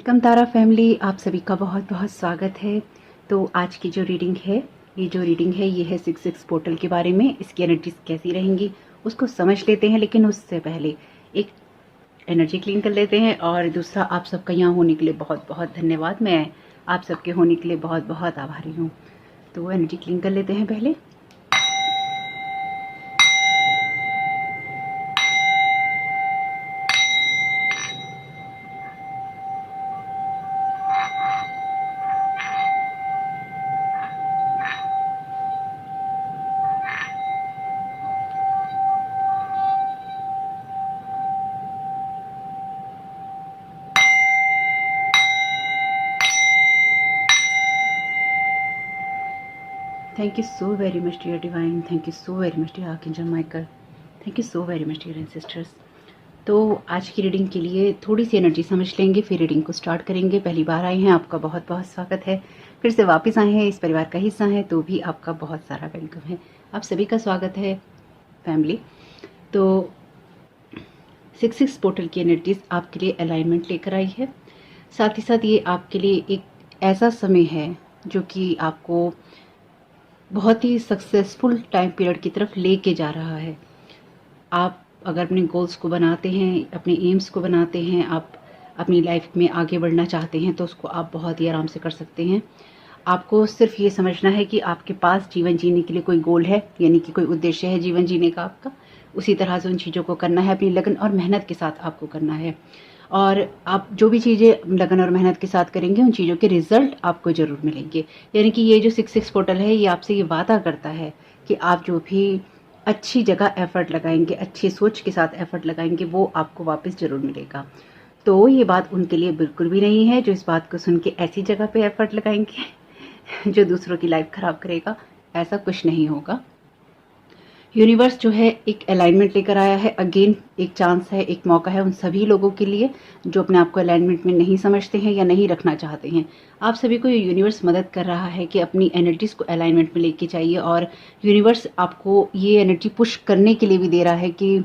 Welcome तारा family, आप सभी का बहुत बहुत स्वागत है। तो आज की जो रीडिंग है, ये है 66 पोर्टल के बारे में। इसकी एनर्जीज कैसी रहेंगी उसको समझ लेते हैं, लेकिन उससे पहले एक एनर्जी क्लीन कर लेते हैं। और दूसरा, आप सबका यहाँ होने के लिए बहुत बहुत धन्यवाद। मैं आप सबके होने के लिए बहुत बहुत आभारी हूँ। तो एनर्जी क्लीन कर लेते हैं पहले। Thank you so very much, dear Divine. Thank you so very much, dear Archangel Michael. Thank you so very much, dear Ancestors. तो आज की रीडिंग के लिए थोड़ी सी एनर्जी समझ लेंगे, फिर रीडिंग को स्टार्ट करेंगे। पहली बार आए हैं, आपका बहुत बहुत स्वागत है। फिर से वापस आए हैं, इस परिवार का हिस्सा हैं, तो भी आपका बहुत सारा वेलकम है। आप सभी का स्वागत है फैमिली। तो 66 पोर्टल की एनर्जीज आपके लिए अलाइनमेंट लेकर आई है। साथ ही साथ ये आपके लिए एक ऐसा समय है जो कि आपको बहुत ही सक्सेसफुल टाइम पीरियड की तरफ लेके जा रहा है। आप अगर अपने गोल्स को बनाते हैं, अपने एम्स को बनाते हैं, आप अपनी लाइफ में आगे बढ़ना चाहते हैं, तो उसको आप बहुत ही आराम से कर सकते हैं। आपको सिर्फ ये समझना है कि आपके पास जीवन जीने के लिए कोई गोल है, यानी कि कोई उद्देश्य है जीवन जीने का आपका। उसी तरह से उन चीज़ों को करना है, अपनी लगन और मेहनत के साथ आपको करना है। और आप जो भी चीज़ें लगन और मेहनत के साथ करेंगे, उन चीज़ों के रिजल्ट आपको ज़रूर मिलेंगे। यानी कि ये जो 66 पोर्टल है, ये आपसे ये वादा करता है कि आप जो भी अच्छी जगह एफर्ट लगाएंगे, अच्छी सोच के साथ एफर्ट लगाएंगे, वो आपको वापस ज़रूर मिलेगा। तो ये बात उनके लिए बिल्कुल भी नहीं है जो इस बात को सुन के ऐसी जगह पे एफर्ट लगाएंगे जो दूसरों की लाइफ ख़राब करेगा। ऐसा कुछ नहीं होगा। यूनिवर्स जो है एक अलाइनमेंट लेकर आया है। अगेन एक चांस है, एक मौका है उन सभी लोगों के लिए जो अपने आप को अलाइनमेंट में नहीं समझते हैं या नहीं रखना चाहते हैं। आप सभी को ये यूनिवर्स मदद कर रहा है कि अपनी एनर्जीज को अलाइनमेंट में लेके जाइए। और यूनिवर्स आपको ये एनर्जी पुश करने के लिए भी दे रहा है कि,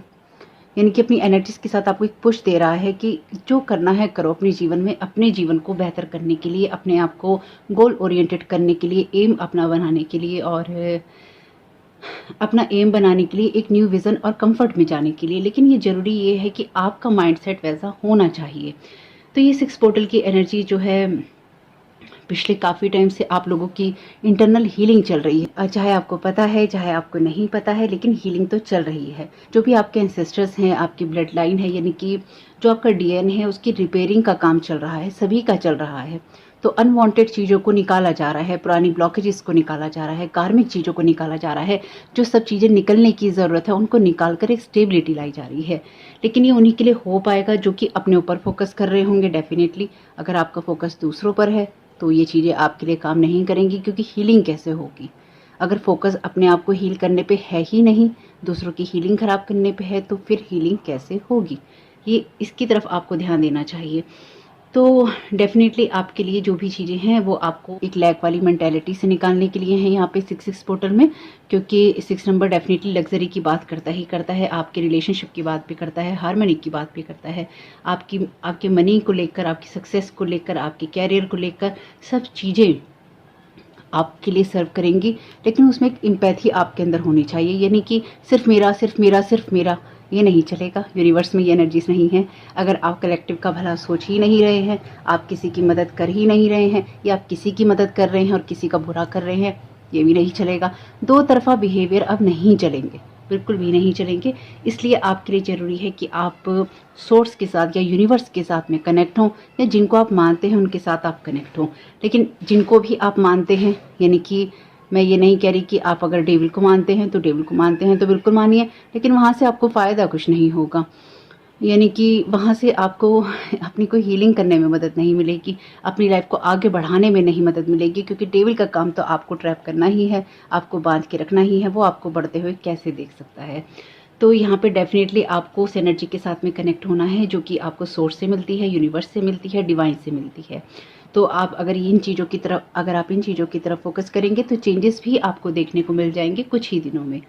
यानी कि अपनी एनर्जीज के साथ आपको एक पुश दे रहा है कि जो करना है करो अपने जीवन में, अपने जीवन को बेहतर करने के लिए, अपने आप को गोल ओरिएंटेड करने के लिए, एम अपना बनाने के लिए, और अपना एम बनाने के लिए, एक न्यू विज़न और कंफर्ट में जाने के लिए। लेकिन ये ज़रूरी ये है कि आपका माइंडसेट वैसा होना चाहिए। तो ये 6 पोर्टल की एनर्जी जो है, पिछले काफ़ी टाइम से आप लोगों की इंटरनल हीलिंग चल रही है। चाहे आपको पता है, चाहे आपको नहीं पता है, लेकिन हीलिंग तो चल रही है। जो भी आपके एंसेस्टर्स हैं, आपकी ब्लड लाइन है, यानी कि जो आपका डीएनए है, उसकी रिपेयरिंग का काम चल रहा है, सभी का चल रहा है। तो अनवांटेड चीज़ों को निकाला जा रहा है, पुरानी ब्लॉकेजेस को निकाला जा रहा है, कार्मिक चीज़ों को निकाला जा रहा है। जो सब चीज़ें निकलने की ज़रूरत है, उनको निकाल कर एक स्टेबिलिटी लाई जा रही है। लेकिन ये उन्हीं के लिए हो पाएगा जो कि अपने ऊपर फोकस कर रहे होंगे। डेफिनेटली अगर आपका फोकस दूसरों पर है तो ये चीज़ें आपके लिए काम नहीं करेंगी, क्योंकि हीलिंग कैसे होगी अगर फोकस अपने आप को हील करने पे है ही नहीं, दूसरों की हीलिंग ख़राब करने पे है, तो फिर हीलिंग कैसे होगी। ये इसकी तरफ आपको ध्यान देना चाहिए। तो डेफिनेटली आपके लिए जो भी चीज़ें हैं वो आपको एक लैक वाली मेंटेलिटी से निकालने के लिए हैं यहाँ पे 66 पोर्टल में। क्योंकि 6 नंबर डेफिनेटली लग्जरी की बात करता ही करता है, आपके रिलेशनशिप की बात भी करता है, हार्मनी की बात भी करता है, आपके मनी को लेकर, आपकी सक्सेस को लेकर, आपके कैरियर को लेकर, सब चीज़ें आपके लिए सर्व करेंगी। लेकिन उसमें एक एम्पैथी आपके अंदर होनी चाहिए, यानी कि सिर्फ मेरा सिर्फ मेरा सिर्फ मेरा, ये नहीं चलेगा। यूनिवर्स में ये एनर्जीज नहीं है। अगर आप कलेक्टिव का भला सोच ही नहीं रहे हैं, आप किसी की मदद कर ही नहीं रहे हैं, या आप किसी की मदद कर रहे हैं और किसी का बुरा कर रहे हैं, ये भी नहीं चलेगा। दो तरफा बिहेवियर अब नहीं चलेंगे, बिल्कुल भी नहीं चलेंगे। इसलिए आपके लिए ज़रूरी है कि आप सोर्स के साथ या यूनिवर्स के साथ में कनेक्ट हों, या जिनको आप मानते हैं उनके साथ आप कनेक्ट हों। लेकिन जिनको भी आप मानते हैं, यानी कि मैं ये नहीं कह रही कि आप अगर डेविल को मानते हैं तो डेविल को मानते हैं तो बिल्कुल मानिए, लेकिन वहाँ से आपको फ़ायदा कुछ नहीं होगा। यानी कि वहाँ से आपको अपनी कोई हीलिंग करने में मदद नहीं मिलेगी, अपनी लाइफ को आगे बढ़ाने में नहीं मदद मिलेगी, क्योंकि डेविल का काम तो आपको ट्रैप करना ही है, आपको बांध के रखना ही है। वो आपको बढ़ते हुए कैसे देख सकता है। तो यहाँ पे डेफिनेटली आपको उस एनर्जी के साथ में कनेक्ट होना है जो कि आपको सोर्स से मिलती है, यूनिवर्स से मिलती है, डिवाइन से मिलती है। तो आप अगर आप इन चीज़ों की तरफ फोकस करेंगे तो चेंजेस भी आपको देखने को मिल जाएंगे कुछ ही दिनों में।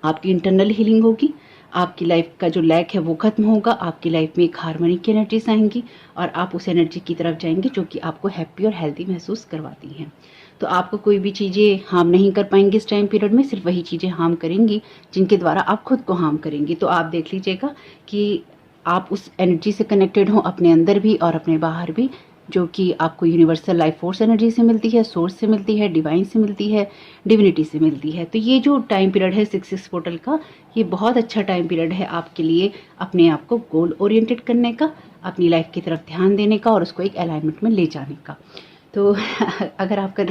आपकी इंटरनल हीलिंग होगी, आपकी लाइफ का जो लैक है वो खत्म होगा, आपकी लाइफ में एक हार्मनी की एनर्जीज आएंगी और आप उस एनर्जी की तरफ जाएंगे जो कि आपको हैप्पी और हेल्दी महसूस करवाती हैं। तो आपको कोई भी चीज़ें हार्म नहीं कर पाएंगी इस टाइम पीरियड में, सिर्फ वही चीज़ें हार्म करेंगी जिनके द्वारा आप खुद को हार्म करेंगी। तो आप देख लीजिएगा कि आप उस एनर्जी से कनेक्टेड हो अपने अंदर भी और अपने बाहर भी, जो कि आपको यूनिवर्सल लाइफ फोर्स एनर्जी से मिलती है, सोर्स से मिलती है, डिवाइन से मिलती है, डिविनिटी से मिलती है। तो ये जो टाइम पीरियड है 6 पोर्टल का, ये बहुत अच्छा टाइम पीरियड है आपके लिए अपने आप को गोल ओरिएंटेड करने का, अपनी लाइफ की तरफ ध्यान देने का और उसको एक अलाइनमेंट में ले जाने का। तो अगर आपका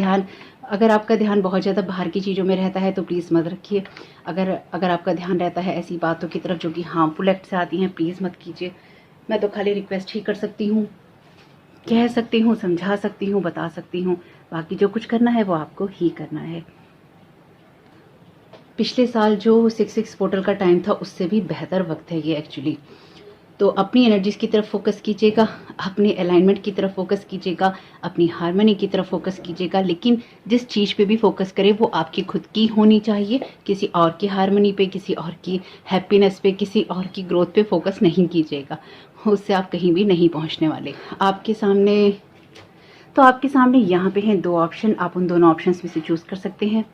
ध्यान बहुत ज़्यादा बाहर की चीज़ों में रहता है तो प्लीज़ मत रखिए। अगर आपका ध्यान रहता है ऐसी बातों की तरफ जो कि हार्मफुल एक्ट से आती हैं, प्लीज़ मत कीजिए। मैं तो खाली रिक्वेस्ट ही कर सकती हूँ, कह सकती हूँ, समझा सकती हूँ, बता सकती हूँ, बाकी जो कुछ करना है वो आपको ही करना है। पिछले साल जो 6 पोर्टल का टाइम था उससे भी बेहतर वक्त है ये एक्चुअली। तो अपनी एनर्जीज की तरफ फोकस कीजिएगा, अपने अलाइनमेंट की तरफ फोकस कीजिएगा, अपनी हार्मनी की तरफ फोकस कीजिएगा, लेकिन जिस चीज़ पे भी फोकस करें वो आपकी खुद की होनी चाहिए। किसी और की हार्मनी पे, किसी और की हैप्पीनेस पे, किसी और की ग्रोथ पे फोकस नहीं कीजिएगा, उससे आप कहीं भी नहीं पहुंचने वाले। आपके सामने यहाँ पे हैं 2 ऑप्शन, आप उन दोनों ऑप्शंस में से चूज़ कर सकते हैं।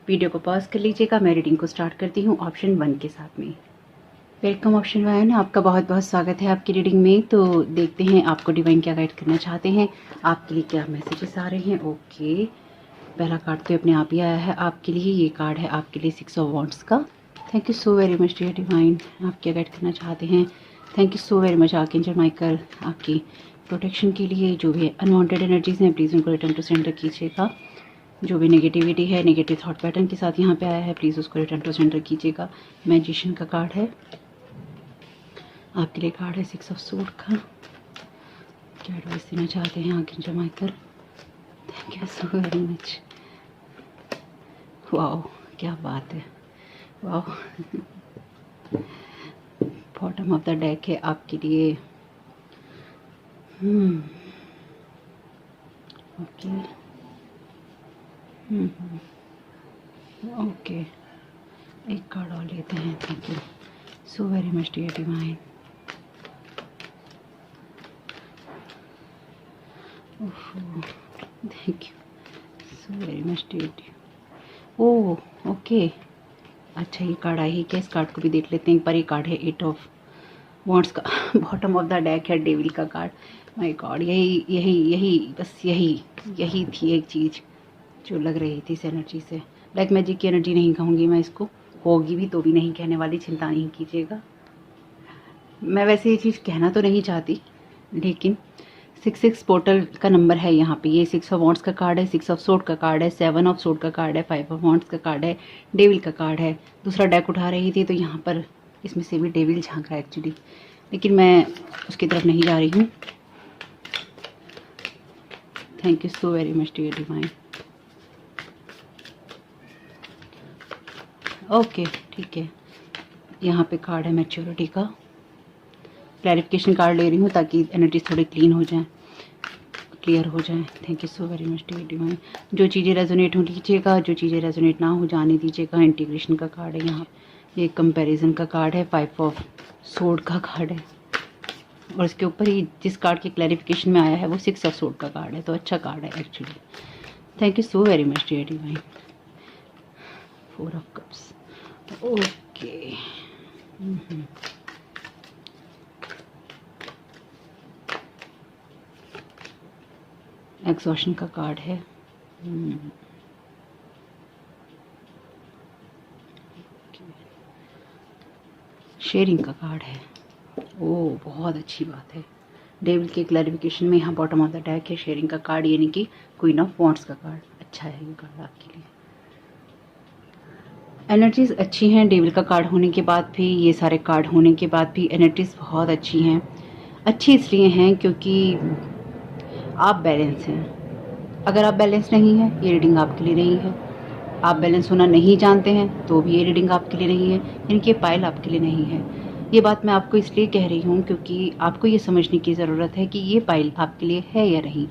वीडियो को पॉज कर लीजिएगा, मैं रीडिंग को स्टार्ट करती हूँ ऑप्शन 1 के साथ में। वेलकम ऑप्शन 1, आपका बहुत बहुत स्वागत है आपकी रीडिंग में। तो देखते हैं आपको डिवाइन क्या गाइड करना चाहते हैं, आपके लिए क्या मैसेजेस आ रहे हैं। ओके, पहला कार्ड तो अपने आप ही आया है आपके लिए। ये कार्ड है आपके लिए 6 ऑफ वॉन्ड्स का। Thank you so very much dear divine, आप क्या गाइड करना चाहते हैं। Thank you so very much archangel Michael आपकी प्रोटेक्शन के लिए। जो भी अनवांटेड एनर्जीज हैं प्लीज़ उनको रिटर्न टू सेंटर कीजिएगा। जो भी नेगेटिविटी है, नेगेटिव थॉट पैटर्न के साथ यहाँ पे आया है, प्लीज़ उसको रिटर्न टू सेंटर कीजिएगा। मैजिशियन का कार्ड है आपके लिए। कार्ड है 6 ऑफ सोर्ड का। क्या एडवाइस देना चाहते हैं archangel Michael. Thank you so very much. Wow, क्या बात है, wow. Bottom of the deck है आपके लिए। ओके, ओके, एक कार्ड और लेते हैं। Thank you so very much dear divine. Thank you so very much dear. Oh okay, अच्छा ये कार्ड आई है क्या, इस कार्ड को भी देख लेते हैं एक बार। ये कार्ड है 8 ऑफ वॉन्ड्स का। बॉटम ऑफ द डेक है डेविल का कार्ड। माय गॉड, यही थी एक चीज़ जो लग रही थी इस एनर्जी से। ब्लैक मैजिक की एनर्जी नहीं कहूँगी मैं इसको, होगी भी तो भी नहीं कहने वाली, चिंता नहीं कीजिएगा। मैं वैसे ये चीज़ कहना तो नहीं चाहती, लेकिन 6 पोर्टल का नंबर है यहाँ पे। ये 6 ऑफ वॉन्ड्स का कार्ड है, 6 ऑफ सोर्ड का कार्ड है, 7 ऑफ सोर्ड का कार्ड है, 5 ऑफ वॉन्ड्स का कार्ड है, डेविल का कार्ड है। दूसरा डेक उठा रही थी तो यहाँ पर इसमें से भी डेविल झांक रहा है एक्चुअली, लेकिन मैं उसकी तरफ नहीं जा रही हूँ। Thank you so very much dear divine. Okay, ठीक है, यहाँ पे कार्ड है मैच्योरिटी का। क्लैरिफिकेशन कार्ड ले रही हूँ ताकि एनर्जी थोड़ी क्लीन हो जाए, क्लियर हो जाए। Thank you so very much dear divine. जो चीज़ें रेजोनेट हो लीजिएगा, जो चीज़ें रेजोनेट ना हो जाने दीजिएगा। इंटीग्रेशन का कार्ड है यहाँ, ये कंपैरिजन का कार्ड है, 5 ऑफ सोर्ड का कार्ड है, और इसके ऊपर ही जिस कार्ड के क्लैरिफिकेशन में आया है वो 6 ऑफ सोर्ड का कार्ड है। तो अच्छा कार्ड है actually. Thank you so very much dear divine. 4 of cups. Okay, exhaustion का कार्ड है। शेयरिंग का कार्ड है। ओह, बहुत अच्छी बात है। डेविल के क्लैरिफिकेशन में यहाँ बॉटम ऑफ द डेक है शेयरिंग का कार्ड, यानी कि क्वीन ऑफ वॉन्ड्स का कार्ड। अच्छा है ये कार्ड आपके लिए। एनर्जीज अच्छी हैं डेविल का कार्ड होने के बाद भी, ये सारे कार्ड होने के बाद भी एनर्जीज बहुत अच्छी हैं। अच्छी इसलिए हैं क्योंकि आप बैलेंस हैं। अगर आप बैलेंस नहीं हैं, ये रीडिंग आपके लिए नहीं है। आप बैलेंस होना नहीं जानते हैं तो भी ये रीडिंग आपके लिए नहीं है, यानी कि पाइल आपके लिए नहीं है। ये बात मैं आपको इसलिए कह रही हूँ क्योंकि आपको ये समझने की ज़रूरत है कि ये पाइल आपके लिए है या नहीं।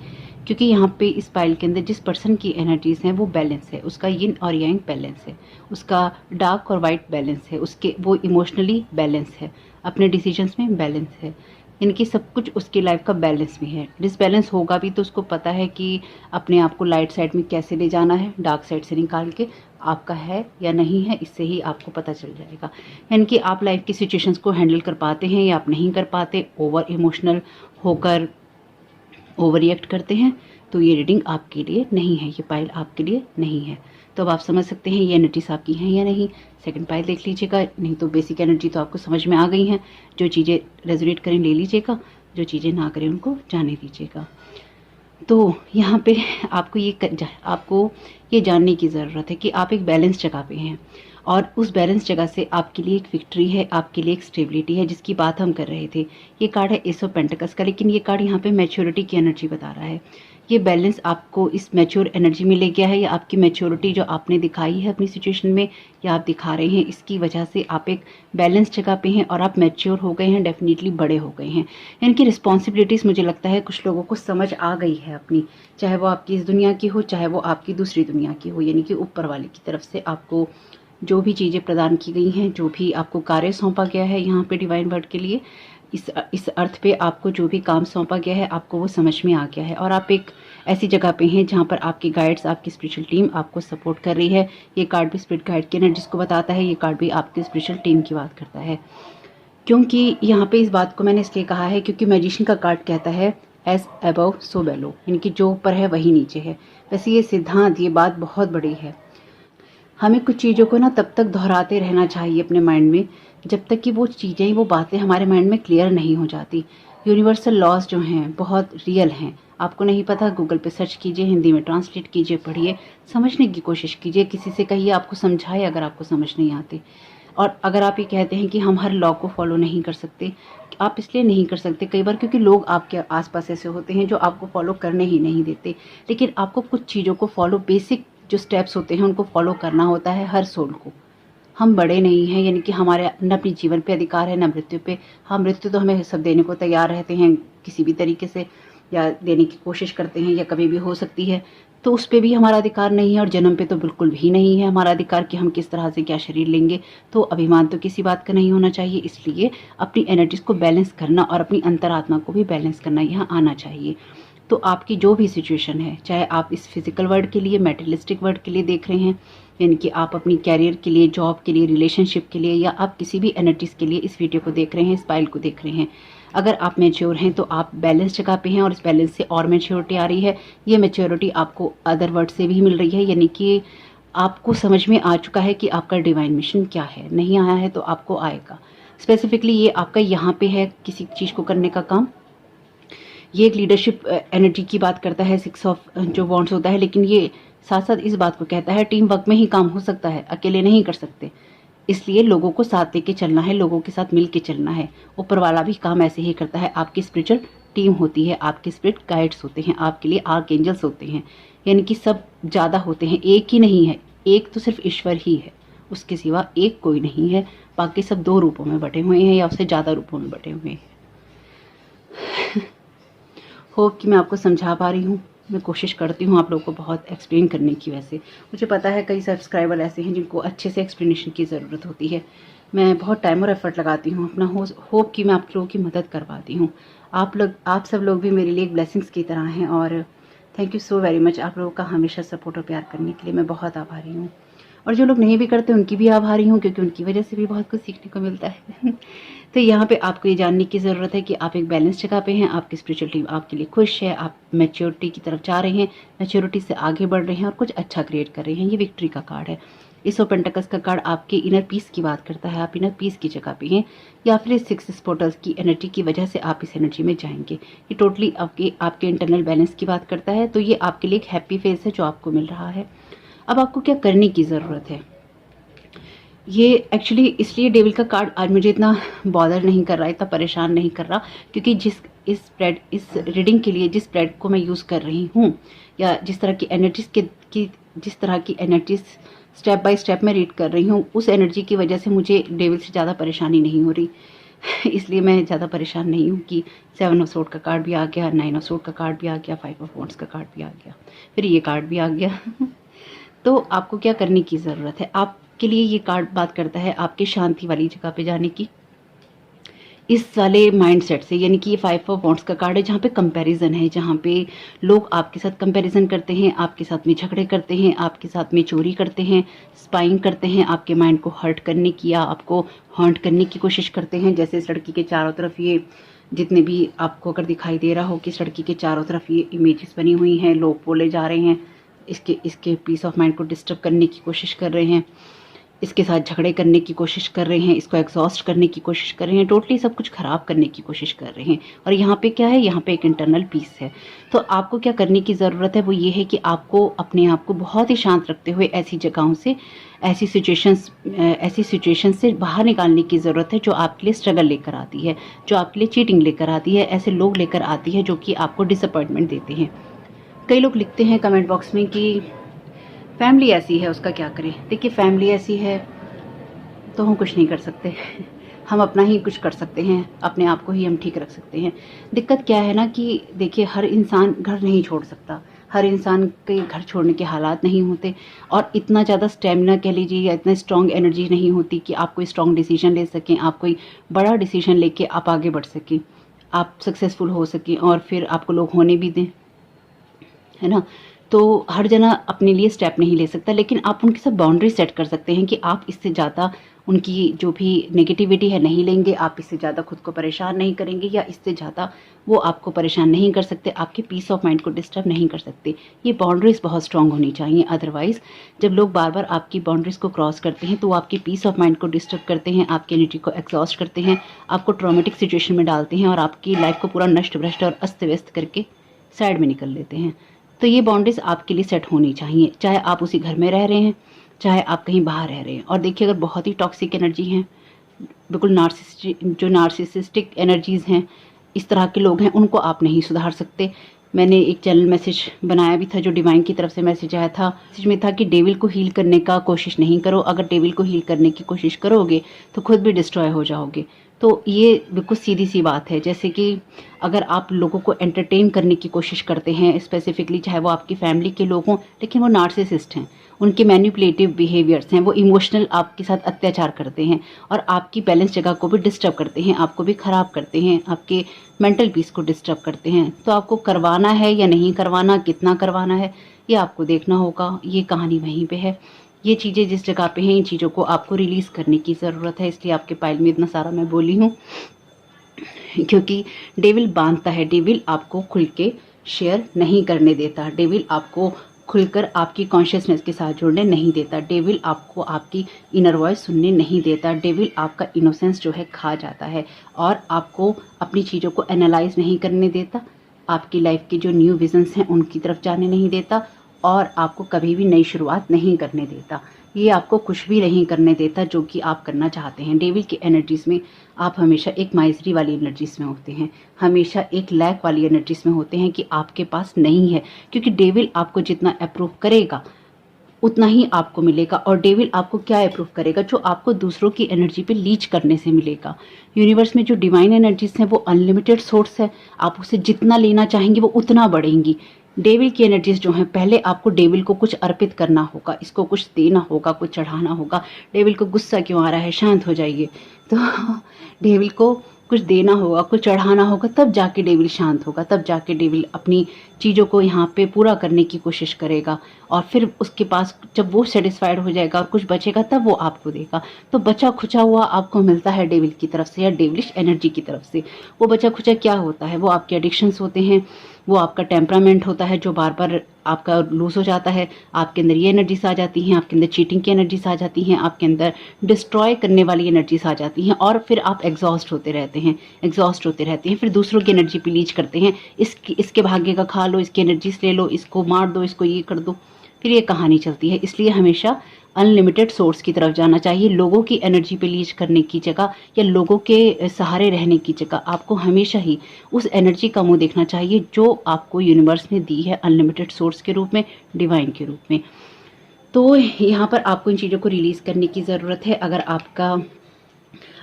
क्योंकि यहाँ पे इस पाइल के अंदर जिस पर्सन की एनर्जीज हैं वो बैलेंस है, उसका यिन और यांग बैलेंस है, उसका डार्क और वाइट बैलेंस है, उसके वो इमोशनली बैलेंस है, अपने डिसीजंस में बैलेंस है, इनकी सब कुछ उसकी लाइफ का बैलेंस भी है। डिसबैलेंस होगा भी तो उसको पता है कि अपने आप को लाइट साइड में कैसे ले जाना है, डार्क साइड से निकाल के आपका है या नहीं है, इससे ही आपको पता चल जाएगा। यानी कि आप लाइफ की सिचुएशंस को हैंडल कर पाते हैं या आप नहीं कर पाते, ओवर इमोशनल होकर ओवर रिएक्ट करते हैं, तो ये रीडिंग आपके लिए नहीं है, ये पाइल आपके लिए नहीं है। तो अब आप समझ सकते हैं ये एनर्जीज आपकी हैं या नहीं। सेकंड पाइल देख लीजिएगा, नहीं तो बेसिक एनर्जी तो आपको समझ में आ गई हैं। जो चीज़ें रेजोनेट करें ले लीजिएगा, जो चीज़ें ना करें उनको जाने दीजिएगा। तो यहाँ पे आपको ये जानने की ज़रूरत है कि आप एक बैलेंस जगह पे हैं और उस बैलेंस जगह से आपके लिए एक विक्ट्री है, आपके लिए एक स्टेबिलिटी है, जिसकी बात हम कर रहे थे। ये कार्ड है एस ऑफ पेंटिकल्स का, लेकिन ये कार्ड यहाँ पे मैच्योरिटी की एनर्जी बता रहा है। ये बैलेंस आपको इस मैच्योर एनर्जी में ले गया है, या आपकी मैच्योरिटी जो आपने दिखाई है अपनी सिचुएशन में या आप दिखा रहे हैं, इसकी वजह से आप एक बैलेंस जगह पे हैं और आप मैच्योर हो गए हैं, डेफिनेटली बड़े हो गए हैं। इनकी रिस्पॉन्सिबिलिटीज़ मुझे लगता है कुछ लोगों को समझ आ गई है अपनी, चाहे वो आपकी इस दुनिया की हो, चाहे वो आपकी दूसरी दुनिया की हो, यानी कि ऊपर वाले की तरफ से आपको जो भी चीज़ें प्रदान की गई हैं, जो भी आपको कार्य सौंपा गया है यहाँ पे डिवाइन वर्ड के लिए, इस अर्थ पे आपको जो भी काम सौंपा गया है आपको वो समझ में आ गया है और आप एक ऐसी जगह पे हैं जहाँ पर आपके गाइड्स, आपकी स्पिरिचुअल टीम आपको सपोर्ट कर रही है। ये कार्ड भी स्पिरिट गाइड की एनर्जीज को बताता है, ये कार्ड भी आपकी स्पिरिचुअल टीम की बात करता है। क्योंकि यहाँ पे इस बात को मैंने इसलिए कहा है क्योंकि मैजिशियन का कार्ड कहता है एज अबव सो बेलो, यानी कि जो ऊपर है वही नीचे है। वैसे ये सिद्धांत, ये बात बहुत बड़ी है। हमें कुछ चीज़ों को ना तब तक दोहराते रहना चाहिए अपने माइंड में जब तक कि वो चीज़ें, वो बातें हमारे माइंड में क्लियर नहीं हो जाती। यूनिवर्सल लॉज जो हैं बहुत रियल हैं। आपको नहीं पता, गूगल पे सर्च कीजिए, हिंदी में ट्रांसलेट कीजिए, पढ़िए, समझने की कोशिश कीजिए, किसी से कहिए आपको समझाए अगर आपको समझ नहीं आती। और अगर आप ये कहते हैं कि हम हर लॉ को फॉलो नहीं कर सकते, आप इसलिए नहीं कर सकते कई बार क्योंकि लोग आपके आसपास ऐसे होते हैं जो आपको फॉलो करने ही नहीं देते। लेकिन आपको कुछ चीज़ों को फॉलो, बेसिक जो स्टेप्स होते हैं उनको फॉलो करना होता है हर सोल को। हम बड़े नहीं हैं, यानी कि हमारे न अपनी जीवन पे अधिकार है न मृत्यु पे। हाँ, मृत्यु तो हमें सब देने को तैयार रहते हैं किसी भी तरीके से, या देने की कोशिश करते हैं, या कभी भी हो सकती है, तो उस पर भी हमारा अधिकार नहीं है। और जन्म पे तो बिल्कुल भी नहीं है हमारा अधिकार कि हम किस तरह से क्या शरीर लेंगे। तो अभिमान तो किसी बात का नहीं होना चाहिए। इसलिए अपनी एनर्जीज को बैलेंस करना और अपनी अंतरात्मा को भी बैलेंस करना यहाँ आना चाहिए। तो आपकी जो भी सिचुएशन है, चाहे आप इस फिजिकल वर्ल्ड के लिए, मेटेरियलिस्टिक वर्ल्ड के लिए देख रहे हैं, यानी कि आप अपनी कैरियर के लिए, जॉब के लिए, रिलेशनशिप के लिए, या आप किसी भी एनर्जीज के लिए इस वीडियो को देख रहे हैं, इस फाइल को देख रहे हैं, अगर आप मैच्योर हैं तो आप बैलेंस जगह पे हैं और इस बैलेंस से और मैच्योरिटी आ रही है। ये मैच्योरिटी आपको अदर वर्ड से भी मिल रही है, यानी कि आपको समझ में आ चुका है कि आपका डिवाइन मिशन क्या है। नहीं आया है तो आपको आएगा। स्पेसिफिकली ये आपका यहाँ पे है किसी चीज़ को करने का काम। ये एक लीडरशिप एनर्जी की बात करता है, 6 ऑफ जो वॉन्ड्स होता है, लेकिन ये साथ साथ इस बात को कहता है टीम वर्क में ही काम हो सकता है, अकेले नहीं कर सकते। इसलिए लोगों को साथ लेके चलना है, लोगों के साथ मिल के चलना है। ऊपर वाला भी काम ऐसे ही करता है। आपकी स्पिरिचुअल टीम होती है, आपके स्पिरिट गाइड्स होते हैं, आपके लिए आर्क एंजल्स होते हैं, यानी कि सब ज़्यादा होते हैं, एक ही नहीं है। एक तो सिर्फ ईश्वर ही है, उसके सिवा एक कोई नहीं है। बाकी सब 2 रूपों में बटे हुए हैं या उससे ज़्यादा रूपों में बटे हुए हैं। होप कि मैं आपको समझा पा रही हूँ। मैं कोशिश करती हूँ आप लोगों को बहुत एक्सप्लेन करने की। वैसे मुझे पता है कई सब्सक्राइबर ऐसे हैं जिनको अच्छे से एक्सप्लेनेशन की ज़रूरत होती है। मैं बहुत टाइम और एफर्ट लगाती हूँ अपना, होप कि मैं आप लोगों की मदद कर पाती हूँ। आप सब लोग भी मेरे लिए एक ब्लेसिंग्स की तरह हैं और thank you so very much. आप लोगों का हमेशा सपोर्ट और प्यार करने के लिए मैं बहुत आभारी हूँ। और जो लोग नहीं भी करते उनकी भी आभारी हूँ, क्योंकि उनकी वजह से भी बहुत कुछ सीखने को मिलता है। तो यहाँ पे आपको ये जानने की ज़रूरत है कि आप एक बैलेंस जगह पे हैं, आपकी स्पिरिचुअल टीम आपके लिए खुश है, आप मैच्योरिटी की तरफ जा रहे हैं, मैच्योरिटी से आगे बढ़ रहे हैं और कुछ अच्छा क्रिएट कर रहे हैं। ये विक्ट्री का कार्ड है। इस ऑफ पेंटिकल्स का कार्ड आपके इनर पीस की बात करता है। आप इनर पीस की जगह पे हैं, या फिर इस 6 पोर्टल्स की एनर्जी की वजह से आप इस एनर्जी में जाएंगे। ये टोटली आपके इंटरनल बैलेंस की बात करता है। तो ये आपके लिए एक हैप्पी फेज है जो आपको मिल रहा है। अब आपको क्या करने की ज़रूरत है? ये एक्चुअली इसलिए डेविल का कार्ड आज मुझे इतना बॉदर नहीं कर रहा, इतना परेशान नहीं कर रहा, क्योंकि इस रीडिंग के लिए जिस स्प्रेड को मैं यूज़ कर रही हूँ, या जिस तरह की एनर्जीज जिस तरह की एनर्जीज स्टेप बाय स्टेप मैं रीड कर रही हूँ, उस एनर्जी की वजह से मुझे डेविल से ज़्यादा परेशानी नहीं हो रही। इसलिए मैं ज़्यादा परेशान नहीं हूँ कि 7 ऑफ सोर्ड का कार्ड भी आ गया, 9 ऑफ सोर्ड का कार्ड भी आ गया, 5 ऑफ वॉन्ड्स का कार्ड भी आ गया, फिर ये कार्ड भी आ गया। तो आपको क्या करने की ज़रूरत है? आपके लिए ये कार्ड बात करता है आपके शांति वाली जगह पे जाने की, इस वाले माइंडसेट से, यानी कि ये 5 ऑफ वॉन्ड्स का कार्ड है जहाँ पे कंपैरिजन है, जहाँ पे लोग आपके साथ कंपैरिजन करते हैं, आपके साथ में झगड़े करते हैं, आपके साथ में चोरी करते हैं, स्पाइंग करते हैं, आपके माइंड को हर्ट करने की या आपको हॉन्ट करने की कोशिश करते हैं। जैसे इस लड़की के चारों तरफ ये जितने भी आपको अगर दिखाई दे रहा हो कि इस लड़की के चारों तरफ ये इमेजेस बनी हुई हैं, लोग बोले जा रहे हैं, इसके पीस ऑफ माइंड को डिस्टर्ब करने की कोशिश कर रहे हैं, इसके साथ झगड़े करने की कोशिश कर रहे हैं, इसको एग्जॉस्ट करने की कोशिश कर रहे हैं, टोटली सब कुछ खराब करने की कोशिश कर रहे हैं। और यहाँ पे क्या है, यहाँ पे एक इंटरनल पीस है। तो आपको क्या करने की ज़रूरत है, वो ये है कि आपको अपने आप को बहुत ही शांत रखते हुए ऐसी जगहों से, ऐसी सिचुएशन से बाहर निकालने की ज़रूरत है जो आपके लिए स्ट्रगल लेकर आती है, जो आपके लिए चीटिंग लेकर आती है, ऐसे लोग लेकर आती है जो कि आपको डिसअपॉइंटमेंट देते हैं। कई लोग लिखते हैं कमेंट बॉक्स में कि फैमिली ऐसी है, उसका क्या करें। देखिए, फैमिली ऐसी है तो हम कुछ नहीं कर सकते। हम अपना ही कुछ कर सकते हैं, अपने आप को ही हम ठीक रख सकते हैं। दिक्कत क्या है ना कि देखिए, हर इंसान घर नहीं छोड़ सकता, हर इंसान के घर छोड़ने के हालात नहीं होते, और इतना ज़्यादा स्टेमिना कह लीजिए या इतना स्ट्रॉन्ग एनर्जी नहीं होती कि आप कोई स्ट्रॉन्ग डिसीजन ले सकें, आप कोई बड़ा डिसीजन लेके आप आगे बढ़ सकें, आप सक्सेसफुल हो सकें और फिर आपको लोग होने भी दें, है ना। तो हर जना अपने लिए स्टेप नहीं ले सकता, लेकिन आप उनके साथ बाउंड्री सेट कर सकते हैं कि आप इससे ज़्यादा उनकी जो भी नेगेटिविटी है नहीं लेंगे, आप इससे ज़्यादा खुद को परेशान नहीं करेंगे, या इससे ज़्यादा वो आपको परेशान नहीं कर सकते, आपके पीस ऑफ माइंड को डिस्टर्ब नहीं कर सकते। ये बाउंड्रीज़ बहुत स्ट्रांग होनी चाहिए। अदरवाइज़ जब लोग बार बार आपकी बाउंड्रीज़ को क्रॉस करते हैं तो वो आपकी पीस ऑफ माइंड को डिस्टर्ब करते हैं, आपकी एनर्जी को एग्जॉस्ट करते हैं, आपको ट्रॉमेटिक सिचुएशन में डालते हैं और आपकी लाइफ को पूरा नष्ट भ्रष्ट और अस्त व्यस्त करके साइड में निकल लेते हैं। तो ये बाउंड्रीज आपके लिए सेट होनी चाहिए, चाहे आप उसी घर में रह रहे हैं, चाहे आप कहीं बाहर रह रहे हैं। और देखिए, अगर बहुत ही टॉक्सिक एनर्जी हैं, बिल्कुल नार्सिसिस्टिक एनर्जीज़ हैं, इस तरह के लोग हैं, उनको आप नहीं सुधार सकते। मैंने एक चैनल मैसेज बनाया भी था जो डिवाइन की तरफ से मैसेज आया था। मैसेज में था कि डेविल को हील करने का कोशिश नहीं करो, अगर डेविल को हील करने की कोशिश करोगे तो खुद भी डिस्ट्रॉय हो जाओगे। तो ये बिल्कुल सीधी सी बात है। जैसे कि अगर आप लोगों को एंटरटेन करने की कोशिश करते हैं, स्पेसिफिकली चाहे वो आपकी फैमिली के लोग हों, लेकिन वो नार्सिसिस्ट हैं, उनके मैनिपुलेटिव बिहेवियर्स हैं, वो इमोशनल आपके साथ अत्याचार करते हैं और आपकी बैलेंस जगह को भी डिस्टर्ब करते हैं, आपको भी ख़राब करते हैं, आपके मेंटल पीस को डिस्टर्ब करते हैं। तो आपको करवाना है या नहीं करवाना, कितना करवाना है, ये आपको देखना होगा। ये कहानी वहीं पे है। ये चीज़ें जिस जगह पे हैं, इन चीज़ों को आपको रिलीज़ करने की ज़रूरत है। इसलिए आपके पाइल में इतना सारा मैं बोली हूँ, क्योंकि डेविल बांधता है, डेविल आपको खुल के शेयर नहीं करने देता, डेविल आपको खुलकर आपकी कॉन्शियसनेस के साथ जुड़ने नहीं देता, डेविल आपको आपकी इनर वॉइस सुनने नहीं देता, डेविल आपका इनोसेंस जो है खा जाता है और आपको अपनी चीज़ों को एनालाइज नहीं करने देता, आपकी लाइफ के जो न्यू विजन्स हैं उनकी तरफ जाने नहीं देता और आपको कभी भी नई शुरुआत नहीं करने देता। ये आपको कुछ भी नहीं करने देता जो कि आप करना चाहते हैं। डेविल की एनर्जीज़ में आप हमेशा एक माइजरी वाली एनर्जीज़ में होते हैं, हमेशा एक लैक वाली एनर्जीज़ में होते हैं कि आपके पास नहीं है, क्योंकि डेविल आपको जितना अप्रूव करेगा उतना ही आपको मिलेगा। और डेविल आपको क्या अप्रूव करेगा, जो आपको दूसरों की एनर्जी पे लीच करने से मिलेगा। यूनिवर्स में जो डिवाइन एनर्जीज हैं वो अनलिमिटेड सोर्स है, आप उसे जितना लेना चाहेंगे वो उतना बढ़ेंगी। डेविल की एनर्जीज जो हैं, पहले आपको डेविल को कुछ अर्पित करना होगा, इसको कुछ देना होगा, कुछ चढ़ाना होगा। डेविल को गुस्सा क्यों आ रहा है, शांत हो जाइए। तो डेविल को कुछ देना होगा, कुछ चढ़ाना होगा, तब जाके डेविल शांत होगा, तब जाके डेविल अपनी चीज़ों को यहाँ पे पूरा करने की कोशिश करेगा। और फिर उसके पास जब वो सेटिस्फाइड हो जाएगा और कुछ बचेगा तब वो आपको देगा। तो बचा खुचा हुआ आपको मिलता है डेविल की तरफ से या डेविलिश एनर्जी की तरफ से। वो बचा खुचा क्या होता है, वो आपके एडिक्शंस होते हैं, वो आपका टेम्परामेंट होता है जो बार बार आपका लूज हो जाता है। आपके अंदर ये एनर्जीज आ जाती हैं, आपके अंदर चीटिंग की एनर्जीज आ जाती हैं, आपके अंदर डिस्ट्रॉय करने वाली एनर्जीज आ जाती हैं और फिर आप एग्जॉस्ट होते रहते हैं, फिर दूसरों की एनर्जी पे लीच करते हैं। इसके भाग्य का खा लो, इसकी एनर्जीज ले लो, इसको मार दो, इसको ये कर दो, फिर ये कहानी चलती है। इसलिए हमेशा अनलिमिटेड सोर्स की तरफ जाना चाहिए। लोगों की एनर्जी पे लीच करने की जगह या लोगों के सहारे रहने की जगह आपको हमेशा ही उस एनर्जी का मुंह देखना चाहिए जो आपको यूनिवर्स ने दी है अनलिमिटेड सोर्स के रूप में, डिवाइन के रूप में। तो यहाँ पर आपको इन चीज़ों को रिलीज़ करने की ज़रूरत है।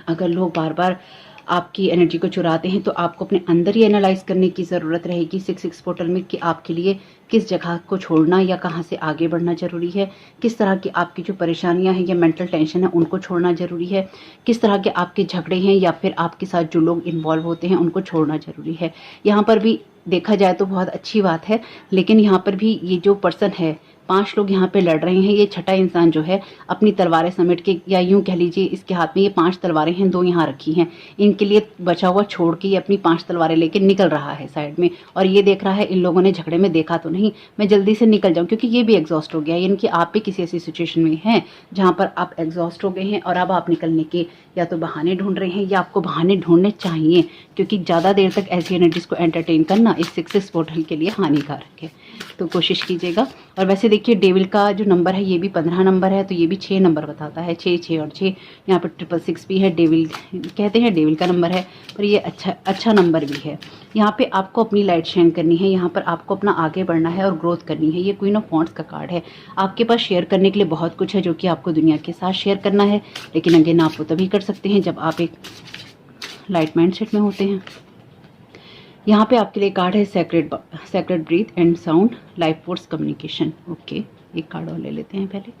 अगर लोग बार बार आपकी एनर्जी को चुराते हैं, तो आपको अपने अंदर ही एनालाइज करने की ज़रूरत रहेगी 6 पोर्टल में कि आपके लिए किस जगह को छोड़ना या कहाँ से आगे बढ़ना ज़रूरी है, किस तरह की आपकी जो परेशानियां हैं या मेंटल टेंशन है उनको छोड़ना ज़रूरी है, किस तरह के आपके झगड़े हैं या फिर आपके साथ जो लोग इन्वॉल्व होते हैं उनको छोड़ना ज़रूरी है। यहाँ पर भी देखा जाए तो बहुत अच्छी बात है, लेकिन यहाँ पर भी ये जो पर्सन है, 5 लोग यहाँ पे लड़ रहे हैं, ये छठा इंसान जो है अपनी तलवारें समेट के, या यूं कह लीजिए इसके हाथ में ये 5 तलवारें हैं, 2 यहाँ रखी हैं, इनके लिए बचा हुआ छोड़ के ये अपनी 5 तलवारें लेके निकल रहा है साइड में, और ये देख रहा है इन लोगों ने झगड़े में देखा तो नहीं, मैं जल्दी से निकल जाऊं, क्योंकि ये भी एग्जॉस्ट हो गया है। यानी कि आप भी किसी ऐसी सिचुएशन में हैं जहां पर आप एग्जॉस्ट हो गए हैं और अब आप निकलने के या तो बहाने ढूंढ रहे हैं या आपको बहाने ढूंढने चाहिए, क्योंकि ज़्यादा देर तक ऐसी एनर्जीज को एंटरटेन करना इस 6 पोर्टल के लिए हानिकारक है, तो कोशिश कीजिएगा। और वैसे देखिए डेविल का जो नंबर है ये भी 15 नंबर है, तो ये भी 6 नंबर बताता है, 6 6 और 6, यहाँ पर 666 भी है, डेविल कहते हैं डेविल का नंबर है, पर ये अच्छा नंबर भी है। यहाँ पे आपको अपनी लाइट शाइन करनी है, यहाँ पर आपको अपना आगे बढ़ना है और ग्रोथ करनी है। ये क्वीन ऑफ वॉन्ड्स का कार्ड है। आपके पास शेयर करने के लिए बहुत कुछ है जो कि आपको दुनिया के साथ शेयर करना है, लेकिन अगेन आप वो तभी कर सकते हैं जब आप एक लाइट माइंडसेट में होते हैं। यहाँ पे आपके लिए कार्ड है sacred breath and sound life force communication. Okay, एक कार्ड और ले लेते हैं पहले।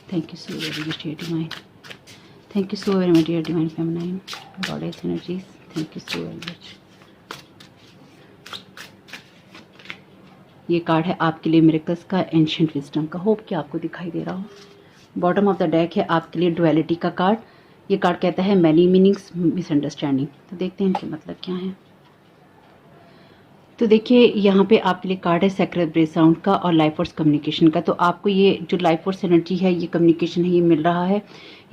Thank you so very much dear divine, thank you so very much dear divine feminine goddess energies, thank you so very much. ये card है आपके लिए मिरेकल्स का, एंशिएंट विजडम का। होप कि आपको दिखाई दे रहा हो। बॉटम ऑफ द डेक है आपके लिए डुअलिटी का कार्ड। ये कार्ड कहता है मैनी मीनिंग्स मिसअंडरस्टैंडिंग। तो देखते हैं इनके मतलब क्या है। तो देखिए यहाँ पे आपके लिए कार्ड है सेक्रेड ब्रेथ साउंड का और लाइफ फोर्स कम्युनिकेशन का। तो आपको ये जो लाइफ फोर्स एनर्जी है, ये कम्युनिकेशन है, ये मिल रहा है,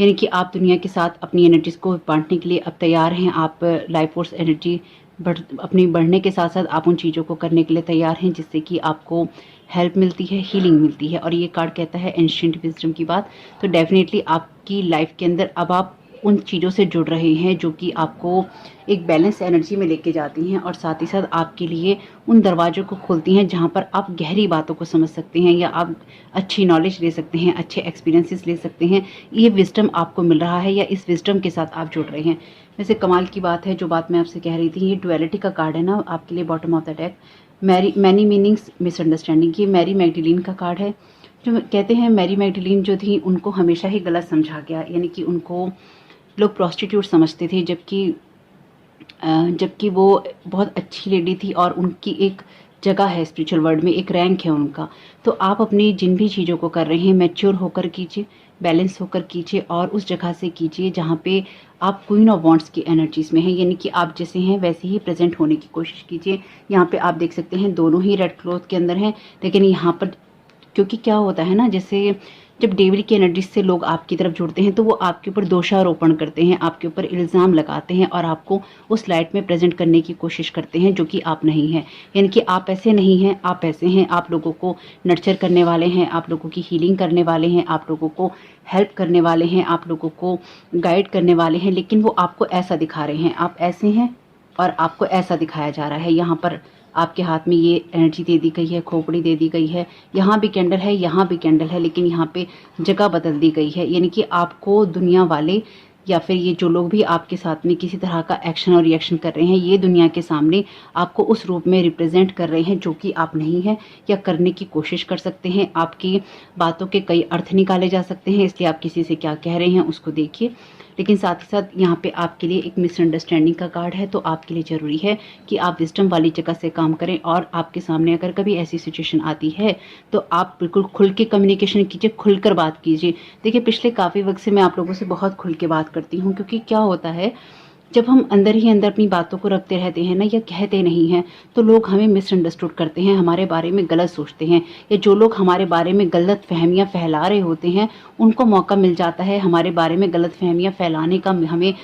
यानी कि आप दुनिया के साथ अपनी एनर्जीज को बांटने के लिए अब तैयार हैं। आप लाइफ फोर्स एनर्जी अपनी बढ़ने के साथ साथ आप उन चीज़ों को करने के लिए तैयार हैं जिससे कि आपको हेल्प मिलती है, हीलिंग मिलती है। और ये कार्ड कहता है एंशिएंट विजडम की बात। तो डेफिनेटली आपकी लाइफ के अंदर अब आप उन चीज़ों से जुड़ रहे हैं जो कि आपको एक बैलेंस एनर्जी में लेके जाती हैं और साथ ही साथ आपके लिए उन दरवाज़ों को खोलती हैं जहाँ पर आप गहरी बातों को समझ सकते हैं या आप अच्छी नॉलेज ले सकते हैं, अच्छे एक्सपीरियंसेस ले सकते हैं। ये विजडम आपको मिल रहा है या इस विजडम के साथ आप जुड़ रहे हैं। वैसे कमाल की बात है, जो बात मैं आपसे कह रही थी, ये डुअलिटी का कार्ड है ना आपके लिए, bottom of the deck, many meanings misunderstanding. ये मैरी मैगडलीन का कार्ड है। जो कहते हैं मैरी मैगडलीन जो थी उनको हमेशा ही गलत समझा गया, यानी कि उनको लोग प्रोस्टिट्यूट समझते थे, जबकि वो बहुत अच्छी लेडी थी और उनकी एक जगह है स्पिरिचुअल वर्ल्ड में, एक रैंक है उनका। तो आप अपनी जिन भी चीज़ों को कर रहे हैं मैच्योर होकर कीजिए, बैलेंस होकर कीजिए और उस जगह से कीजिए जहाँ पे आप क्वीन ऑफ वॉन्ड्स की एनर्जीज में हैं, यानी कि आप जैसे हैं वैसे ही प्रेजेंट होने की कोशिश कीजिए। यहाँ पे आप देख सकते हैं दोनों ही रेड क्लॉथ के अंदर हैं, लेकिन यहाँ पर क्योंकि क्या होता है ना, जैसे जब डेविल की एनर्जी से लोग आपकी तरफ जुड़ते हैं तो वो आपके ऊपर दोषारोपण करते हैं, आपके ऊपर इल्ज़ाम लगाते हैं और आपको उस लाइट में प्रेजेंट करने की कोशिश करते हैं जो कि आप नहीं हैं। यानी कि आप ऐसे नहीं हैं, आप ऐसे हैं, आप लोगों को नर्चर करने वाले हैं, आप लोगों की हीलिंग करने वाले हैं, आप लोगों को हेल्प करने वाले हैं, आप लोगों को गाइड करने वाले हैं, लेकिन वो आपको ऐसा दिखा रहे हैं, आप ऐसे हैं और आपको ऐसा दिखाया जा रहा है। यहाँ पर आपके हाथ में ये एनर्जी दे दी गई है, खोपड़ी दे दी गई है, यहाँ भी कैंडल है, यहाँ भी कैंडल है, लेकिन यहाँ पे जगह बदल दी गई है। यानी कि आपको दुनिया वाले या फिर ये जो लोग भी आपके साथ में किसी तरह का एक्शन और रिएक्शन कर रहे हैं, ये दुनिया के सामने आपको उस रूप में रिप्रेजेंट कर रहे हैं जो कि आप नहीं हैं, या करने की कोशिश कर सकते हैं। आपकी बातों के कई अर्थ निकाले जा सकते हैं, इसलिए आप किसी से क्या कह रहे हैं उसको देखिए। लेकिन साथ ही साथ यहाँ पे आपके लिए एक मिसअंडरस्टैंडिंग का कार्ड है, तो आपके लिए ज़रूरी है कि आप विजडम वाली जगह से काम करें। और आपके सामने अगर कभी ऐसी सिचुएशन आती है तो आप बिल्कुल खुल के कम्युनिकेशन कीजिए, खुलकर बात कीजिए। देखिए पिछले काफ़ी वक्त से मैं आप लोगों से बहुत खुल के बात करती हूँ, क्योंकि क्या होता है जब हम अंदर ही अंदर अपनी बातों को रखते रहते हैं ना, या कहते नहीं हैं, तो लोग हमें मिसअंडरस्टूड करते हैं, हमारे बारे में गलत सोचते हैं, या जो लोग हमारे बारे में गलत फहमियाँ फैला रहे होते हैं उनको मौका मिल जाता है हमारे बारे में गलत फहमियाँ फैलाने का, हमें